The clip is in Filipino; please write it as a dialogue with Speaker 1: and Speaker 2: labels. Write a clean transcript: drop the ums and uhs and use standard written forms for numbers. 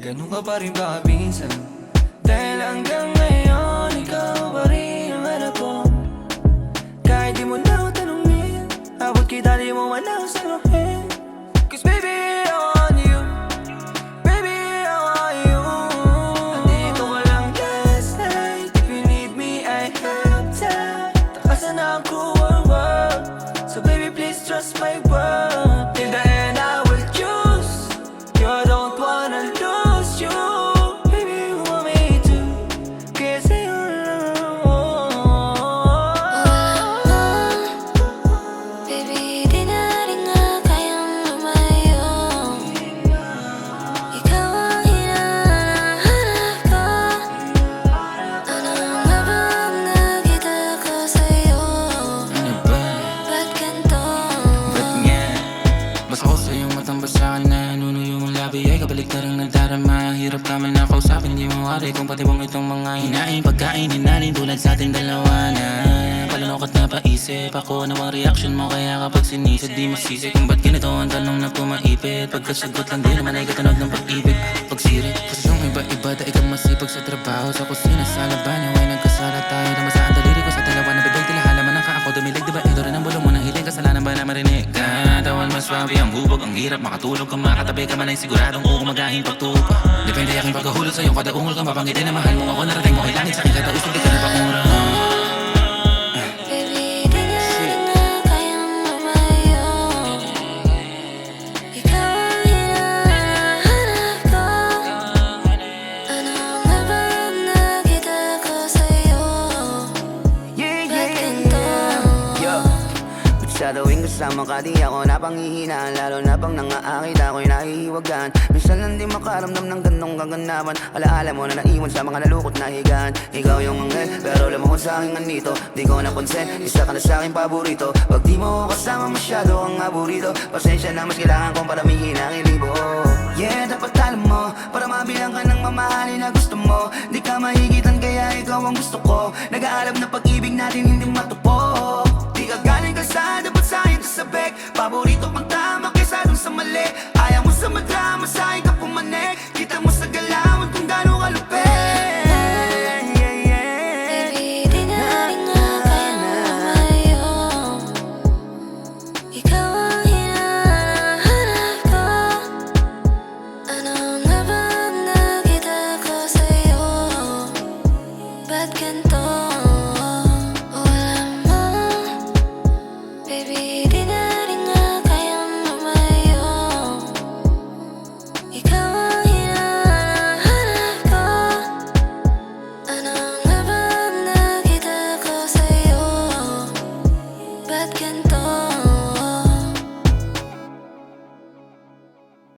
Speaker 1: ganun ka pa rin ba minsan? Dahil hanggang ngayon, ikaw pa rin ang hanap ko. Kahit di mo na ako tanungin, abot kita di mo man ako saluhin. Cause baby, I want you. Baby, I want you. Nandito ka lang last night. If you need me, I have time. Takasan na ang cruel world. So baby, please trust my word. In the end, I will choose. You don't wanna lose you. Baby, you want me to. Kaya sa'yo lang ako.
Speaker 2: Baby, di na rin nga kayang lumayo. Ikaw ang hinahanap ko. Ano nga ba ang nakita ko sa'yo?
Speaker 3: Ano ba?
Speaker 2: Ba't ganito?
Speaker 3: Ba't nga? Basta ko sa iyong matang basa na nunuyo mong labi ay kabalik na rin nagdarama. Hirap ka man na kausapin, di mawari kung pati bang itong mga hinaing pagkainin natin tulad sa ating dalawa na palunok at napaisip ako na ang reaction mo. Kaya kapag sinisad di masisi kung ba't ganito ang tanong na pumaipit. Pagkasagot lang di naman ay katunog ng pag-ibig. Pagsirit, posisyong iba-iba dahil kang masipag sa trabaho. Sa kusina, sa labanyo ay nagkasala tayo. Namasa ang daliri ko sa dalawa na bibig tila halaman ng kaako. Dumilig diba ito rin ang bulong mo ng hiling. Kasalanan ba na marinig ka? Tawan mas swabe ang hubog. Ang hirap makatulog kung makatabi ka man ay siguradong uumagahin pagtupa. Depende aking pagkahulog sa'yo. Kada ungol ka mapangitin na mahal mo ako. Narating mo kay langit sa aking katausap. Di ka na pakurang.
Speaker 2: Baby, di na rin nga kayang lumayo. Ikaw ang hinahanap ko. Ano nga ba ang nakita ko sa'yo?
Speaker 4: Yeah,
Speaker 2: Ba't ganito?
Speaker 4: Yo, ba't sa tuwing kasama ka di ako napanghihinaan? Lalo na pang nangaakit ako'y nahihiwagan. Minsan lang di makaramdam ng ganong kaganapan. Alaala mo na naiwan sa mga nalukot na higaan. Ikaw yung anghel, pero lumukod sa aking andito. Di ko napansin, isa ka na sa aking paborito. Pag di mo ako kasama masyado ang aburito. Pasensya na mas kailangan kong paramihin ang ilibo. Yeah, dapat alam mo, para mabilang ka ng mamahalin na gusto mo. Di ka mahigitan kaya ikaw ang gusto ko. Nag-aalab na pag-ibig natin hindi matupo. Di ka galing kalsada, ba't sa'yo kasabek? Paborito pang tama kaysa dun sa mali. Ayaw mo sa madrama, sa'yo ka pumanik. Kita mo sa galawan kung gano'ng kalupit.
Speaker 2: Baby, di na rin nga kayang lumayo. Ikaw ang hinahanap ko. Ano nga ba ang nakita ko sa'yo? Ba't ganito?